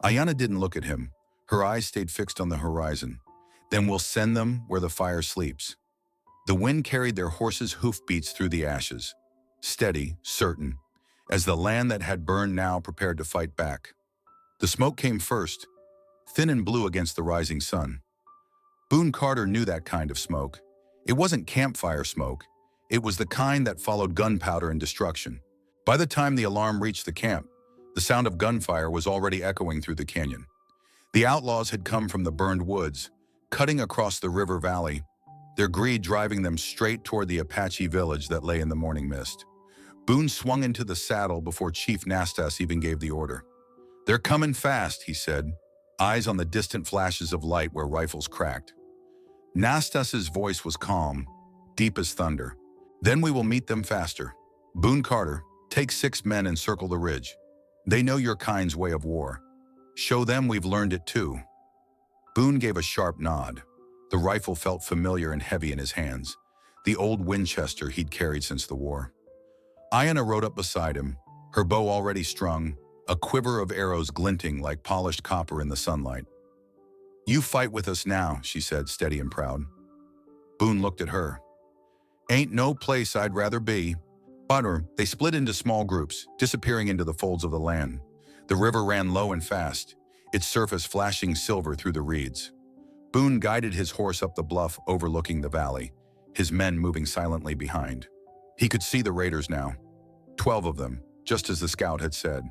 Ayana didn't look at him. Her eyes stayed fixed on the horizon. Then we'll send them where the fire sleeps. The wind carried their horses' hoofbeats through the ashes, steady, certain, as the land that had burned now prepared to fight back. The smoke came first, thin and blue against the rising sun. Boone Carter knew that kind of smoke. It wasn't campfire smoke. It was the kind that followed gunpowder and destruction. By the time the alarm reached the camp, the sound of gunfire was already echoing through the canyon. The outlaws had come from the burned woods, cutting across the river valley, their greed driving them straight toward the Apache village that lay in the morning mist. Boone swung into the saddle before Chief Nastas even gave the order. They're coming fast, he said, eyes on the distant flashes of light where rifles cracked. Nastas's voice was calm, deep as thunder. Then we will meet them faster. Boone Carter, take 6 men and circle the ridge. They know your kind's way of war. Show them we've learned it too. Boone gave a sharp nod. The rifle felt familiar and heavy in his hands, the old Winchester he'd carried since the war. Ayana rode up beside him, her bow already strung, a quiver of arrows glinting like polished copper in the sunlight. You fight with us now, she said, steady and proud. Boone looked at her. Ain't no place I'd rather be. But they split into small groups, disappearing into the folds of the land. The river ran low and fast, its surface flashing silver through the reeds. Boone guided his horse up the bluff overlooking the valley, his men moving silently behind. He could see the raiders now. 12 of them, just as the scout had said.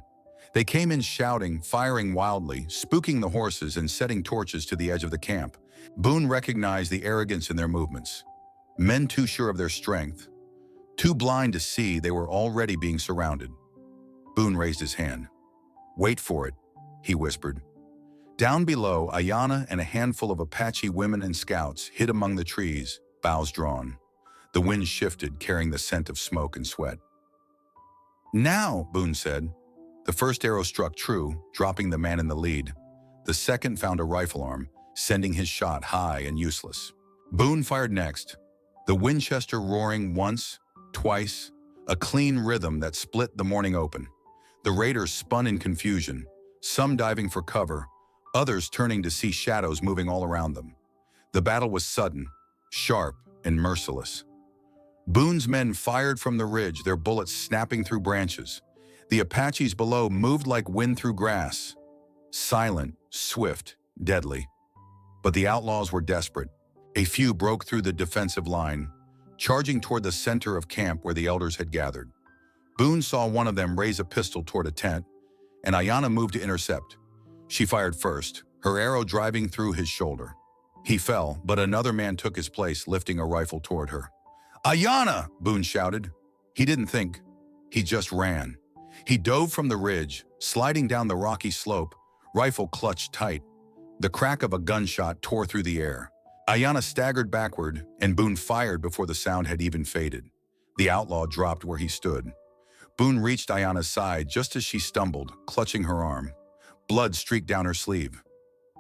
They came in shouting, firing wildly, spooking the horses and setting torches to the edge of the camp. Boone recognized the arrogance in their movements. Men too sure of their strength, too blind to see they were already being surrounded. Boone raised his hand. Wait for it, he whispered. Down below, Ayana and a handful of Apache women and scouts hid among the trees, bows drawn. The wind shifted, carrying the scent of smoke and sweat. "Now," Boone said. The first arrow struck true, dropping the man in the lead. The second found a rifle arm, sending his shot high and useless. Boone fired next, the Winchester roaring once, twice, a clean rhythm that split the morning open. The raiders spun in confusion, some diving for cover, others turning to see shadows moving all around them. The battle was sudden, sharp, and merciless. Boone's men fired from the ridge, their bullets snapping through branches. The Apaches below moved like wind through grass, silent, swift, deadly. But the outlaws were desperate. A few broke through the defensive line, charging toward the center of camp where the elders had gathered. Boone saw one of them raise a pistol toward a tent, and Ayana moved to intercept. She fired first, her arrow driving through his shoulder. He fell, but another man took his place, lifting a rifle toward her. "Ayana!" Boone shouted. He didn't think. He just ran. He dove from the ridge, sliding down the rocky slope, rifle clutched tight. The crack of a gunshot tore through the air. Ayana staggered backward, and Boone fired before the sound had even faded. The outlaw dropped where he stood. Boone reached Ayana's side just as she stumbled, clutching her arm. Blood streaked down her sleeve.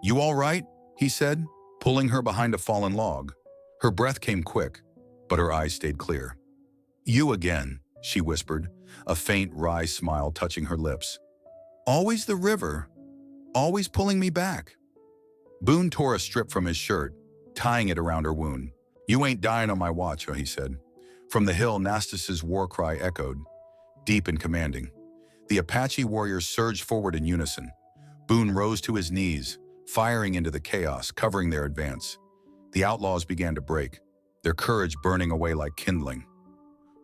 "You all right?" he said, pulling her behind a fallen log. Her breath came quick, but her eyes stayed clear. "You again," she whispered, a faint wry smile touching her lips. "Always the river, always pulling me back." Boone tore a strip from his shirt, tying it around her wound. "You ain't dying on my watch," he said. From the hill, Nastas' war cry echoed, deep and commanding. The Apache warriors surged forward in unison. Boone rose to his knees, firing into the chaos, covering their advance. The outlaws began to break, their courage burning away like kindling.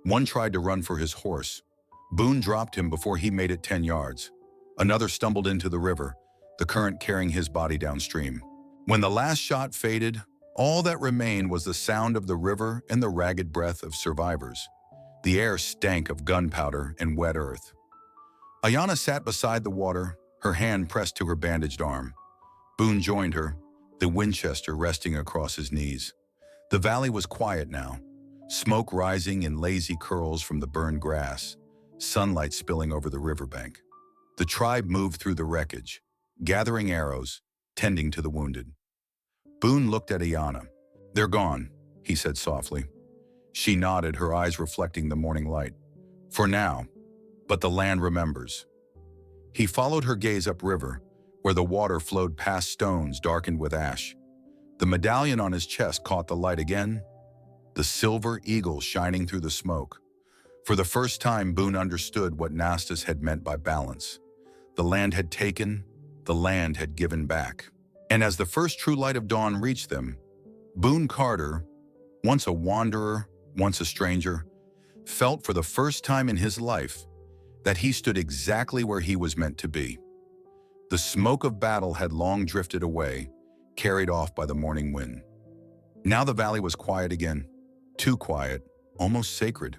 One tried to run for his horse. Boone dropped him before he made it 10 yards. Another stumbled into the river, the current carrying his body downstream. When the last shot faded, all that remained was the sound of the river and the ragged breath of survivors. The air stank of gunpowder and wet earth. Ayana sat beside the water, her hand pressed to her bandaged arm. Boone joined her, the Winchester resting across his knees. The valley was quiet now, smoke rising in lazy curls from the burned grass, sunlight spilling over the riverbank. The tribe moved through the wreckage, gathering arrows, tending to the wounded. Boone looked at Ayana. "They're gone," he said softly. She nodded, her eyes reflecting the morning light. "For now, but the land remembers." He followed her gaze upriver, where the water flowed past stones darkened with ash. The medallion on his chest caught the light again, the silver eagle shining through the smoke. For the first time, Boone understood what Nastas had meant by balance. The land had taken, the land had given back. And as the first true light of dawn reached them, Boone Carter, once a wanderer, once a stranger, felt for the first time in his life that he stood exactly where he was meant to be. The smoke of battle had long drifted away, carried off by the morning wind. Now the valley was quiet again, too quiet, almost sacred.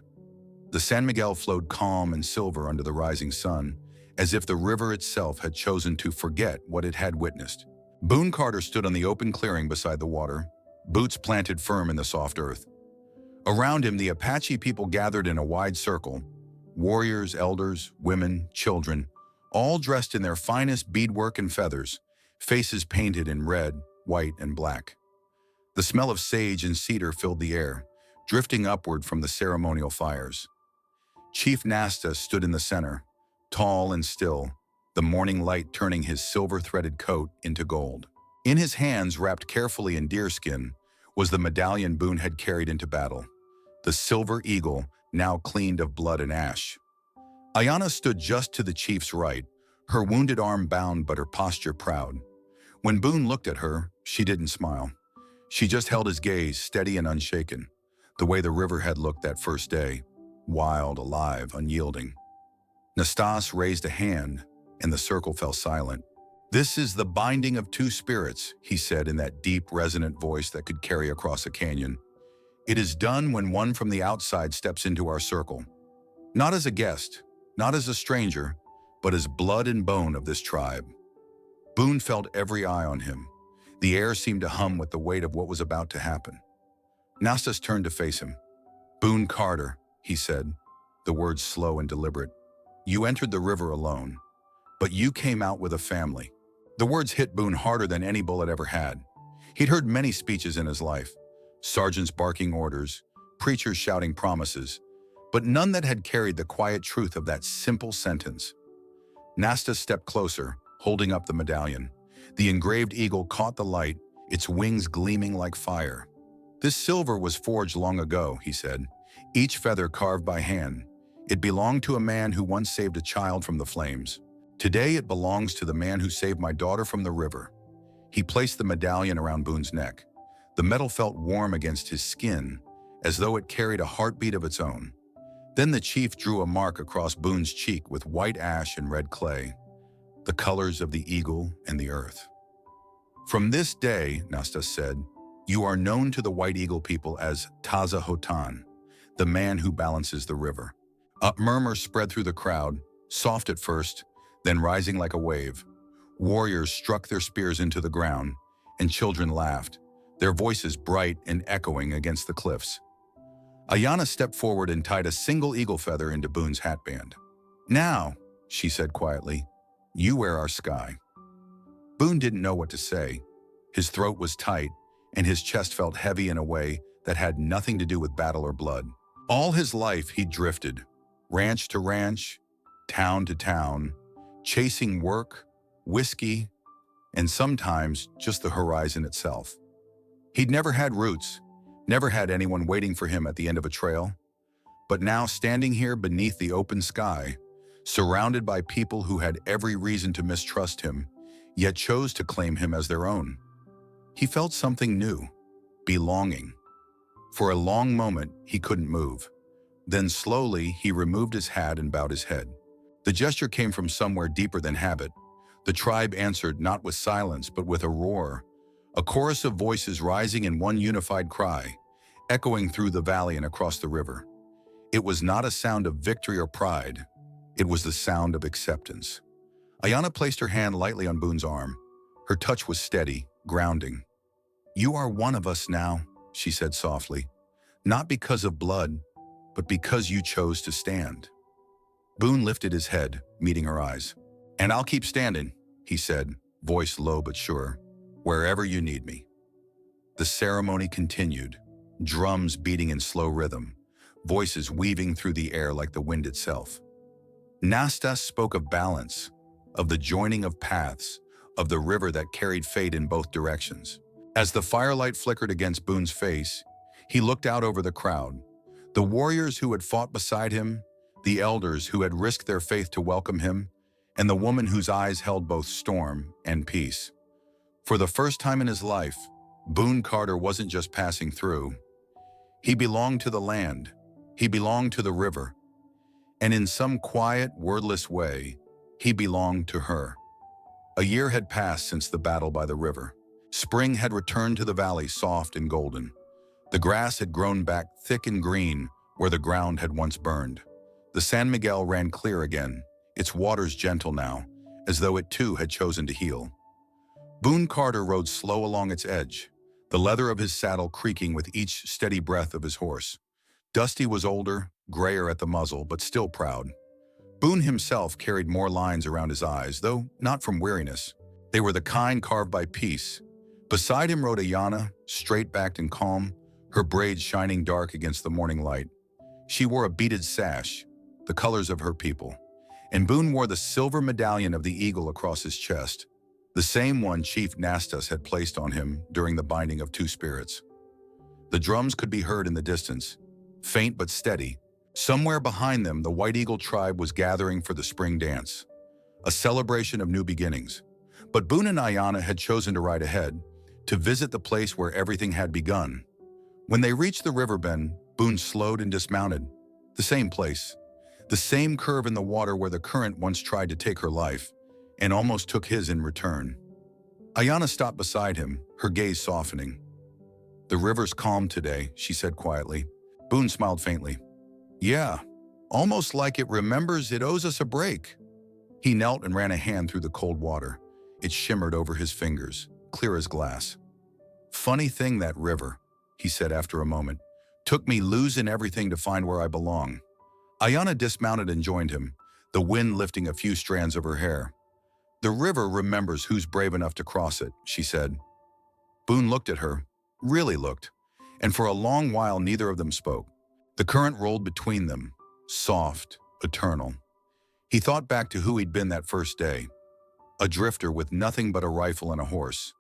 The San Miguel flowed calm and silver under the rising sun, as if the river itself had chosen to forget what it had witnessed. Boone Carter stood on the open clearing beside the water, boots planted firm in the soft earth. Around him, the Apache people gathered in a wide circle, warriors, elders, women, children, all dressed in their finest beadwork and feathers, faces painted in red, white, and black. The smell of sage and cedar filled the air, drifting upward from the ceremonial fires. Chief Nastas stood in the center, tall and still, the morning light turning his silver-threaded coat into gold. In his hands, wrapped carefully in deerskin, was the medallion Boone had carried into battle, the silver eagle now cleaned of blood and ash. Ayana stood just to the chief's right, her wounded arm bound but her posture proud. When Boone looked at her, she didn't smile. She just held his gaze, steady and unshaken, the way the river had looked that first day, wild, alive, unyielding. Nastas raised a hand, and the circle fell silent. "This is the binding of two spirits," he said in that deep, resonant voice that could carry across a canyon. "It is done when one from the outside steps into our circle. Not as a guest, not as a stranger, but as blood and bone of this tribe." Boone felt every eye on him. The air seemed to hum with the weight of what was about to happen. Nastas turned to face him. "Boone Carter," he said, the words slow and deliberate. "You entered the river alone, but you came out with a family." The words hit Boone harder than any bullet ever had. He'd heard many speeches in his life, sergeants barking orders, preachers shouting promises, but none that had carried the quiet truth of that simple sentence. Nastas stepped closer, holding up the medallion. The engraved eagle caught the light, its wings gleaming like fire. "This silver was forged long ago," he said, "each feather carved by hand. It belonged to a man who once saved a child from the flames. Today it belongs to the man who saved my daughter from the river." He placed the medallion around Boone's neck. The metal felt warm against his skin, as though it carried a heartbeat of its own. Then the chief drew a mark across Boone's cheek with white ash and red clay, the colors of the eagle and the earth. "From this day," Nastas said, "you are known to the White Eagle people as Taza Hotan, the man who balances the river." A murmur spread through the crowd, soft at first, then rising like a wave. Warriors struck their spears into the ground, and children laughed, their voices bright and echoing against the cliffs. Ayana stepped forward and tied a single eagle feather into Boone's hatband. "Now," she said quietly, "you wear our sky." Boone didn't know what to say. His throat was tight, and his chest felt heavy in a way that had nothing to do with battle or blood. All his life he drifted, ranch to ranch, town to town, chasing work, whiskey, and sometimes just the horizon itself. He'd never had roots, never had anyone waiting for him at the end of a trail. But now, standing here beneath the open sky, surrounded by people who had every reason to mistrust him, yet chose to claim him as their own, he felt something new, belonging. For a long moment, he couldn't move. Then slowly, he removed his hat and bowed his head. The gesture came from somewhere deeper than habit. The tribe answered not with silence, but with a roar, a chorus of voices rising in one unified cry, echoing through the valley and across the river. It was not a sound of victory or pride. It was the sound of acceptance. Ayana placed her hand lightly on Boone's arm. Her touch was steady, grounding. "You are one of us now," she said softly, "not because of blood, but because you chose to stand." Boone lifted his head, meeting her eyes. "And I'll keep standing," he said, voice low but sure, "wherever you need me." The ceremony continued, drums beating in slow rhythm, voices weaving through the air like the wind itself. Nastas spoke of balance, of the joining of paths, of the river that carried fate in both directions. As the firelight flickered against Boone's face, he looked out over the crowd. The warriors who had fought beside him, the elders who had risked their faith to welcome him, and the woman whose eyes held both storm and peace. For the first time in his life, Boone Carter wasn't just passing through. He belonged to the land. He belonged to the river. And in some quiet, wordless way, he belonged to her. A year had passed since the battle by the river. Spring had returned to the valley soft and golden. The grass had grown back thick and green where the ground had once burned. The San Miguel ran clear again, its waters gentle now, as though it too had chosen to heal. Boone Carter rode slow along its edge, the leather of his saddle creaking with each steady breath of his horse. Dusty was older, grayer at the muzzle, but still proud. Boone himself carried more lines around his eyes, though not from weariness. They were the kind carved by peace. Beside him rode Ayana, straight-backed and calm, her braids shining dark against the morning light. She wore a beaded sash, the colors of her people, and Boone wore the silver medallion of the eagle across his chest, the same one Chief Nastas had placed on him during the binding of two spirits. The drums could be heard in the distance, faint but steady. Somewhere behind them, the White Eagle tribe was gathering for the spring dance, a celebration of new beginnings. But Boone and Ayana had chosen to ride ahead, to visit the place where everything had begun. When they reached the river bend, Boone slowed and dismounted. The same place, the same curve in the water where the current once tried to take her life, and almost took his in return. Ayana stopped beside him, her gaze softening. "The river's calm today," she said quietly. Boone smiled faintly. "Yeah, almost like it remembers it owes us a break." He knelt and ran a hand through the cold water. It shimmered over his fingers, clear as glass. "Funny thing, that river," he said after a moment. "Took me losing everything to find where I belong." Ayana dismounted and joined him, the wind lifting a few strands of her hair. "The river remembers who's brave enough to cross it," she said. Boone looked at her, really looked, and for a long while neither of them spoke. The current rolled between them, soft, eternal. He thought back to who he'd been that first day. A drifter with nothing but a rifle and a horse.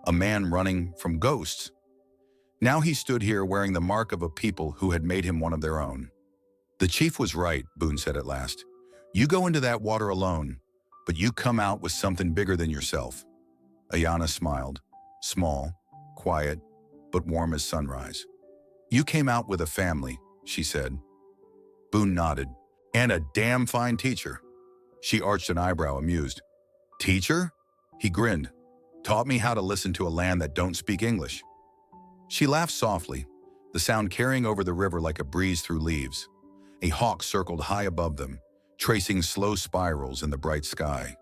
A man running from ghosts. Now he stood here wearing the mark of a people who had made him one of their own. "The chief was right," Boone said at last. "You go into that water alone, but you come out with something bigger than yourself." Ayana smiled. Small, quiet, but warm as sunrise. "You came out with a family," she said. Boone nodded. "And a damn fine teacher." She arched an eyebrow, amused. "Teacher?" He grinned. "Taught me how to listen to a land that don't speak English." She laughed softly, the sound carrying over the river like a breeze through leaves. A hawk circled high above them, tracing slow spirals in the bright sky.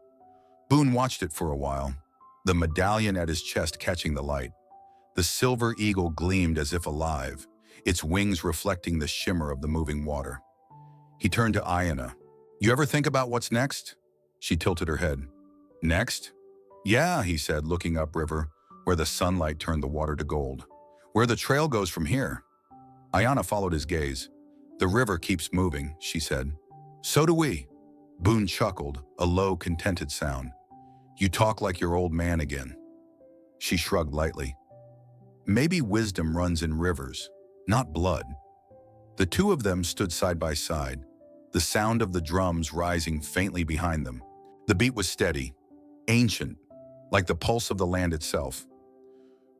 Boone watched it for a while, the medallion at his chest catching the light. The silver eagle gleamed as if alive, its wings reflecting the shimmer of the moving water. He turned to Ayana. "You ever think about what's next?" She tilted her head. "Next?" "Yeah," he said, looking upriver, where the sunlight turned the water to gold. "Where the trail goes from here." Ayana followed his gaze. "The river keeps moving," she said. "So do we." Boone chuckled, a low, contented sound. "You talk like your old man again." She shrugged lightly. "Maybe wisdom runs in rivers, not blood." The two of them stood side by side, the sound of the drums rising faintly behind them. The beat was steady, ancient, like the pulse of the land itself.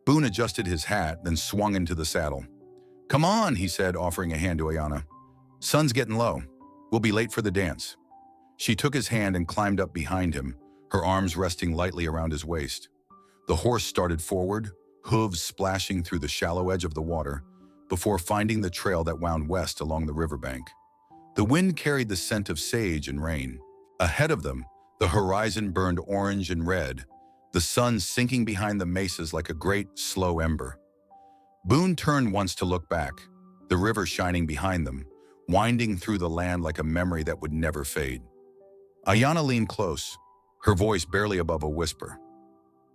Boone adjusted his hat, then swung into the saddle. "Come on," he said, offering a hand to Ayana. "Sun's getting low. We'll be late for the dance." She took his hand and climbed up behind him, her arms resting lightly around his waist. The horse started forward, hooves splashing through the shallow edge of the water, before finding the trail that wound west along the riverbank. The wind carried the scent of sage and rain. Ahead of them, the horizon burned orange and red, the sun sinking behind the mesas like a great, slow ember. Boone turned once to look back, the river shining behind them, winding through the land like a memory that would never fade. Ayana leaned close, her voice barely above a whisper.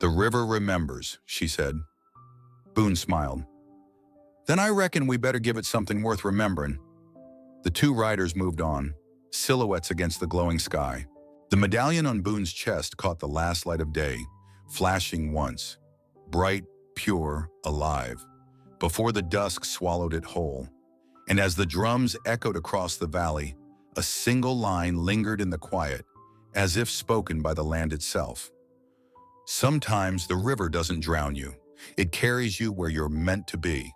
"The river remembers," she said. Boone smiled. "Then I reckon we better give it something worth remembering." The two riders moved on, silhouettes against the glowing sky. The medallion on Boone's chest caught the last light of day, flashing once, bright, pure, alive, before the dusk swallowed it whole. And as the drums echoed across the valley, a single line lingered in the quiet, as if spoken by the land itself. "Sometimes the river doesn't drown you. It carries you where you're meant to be."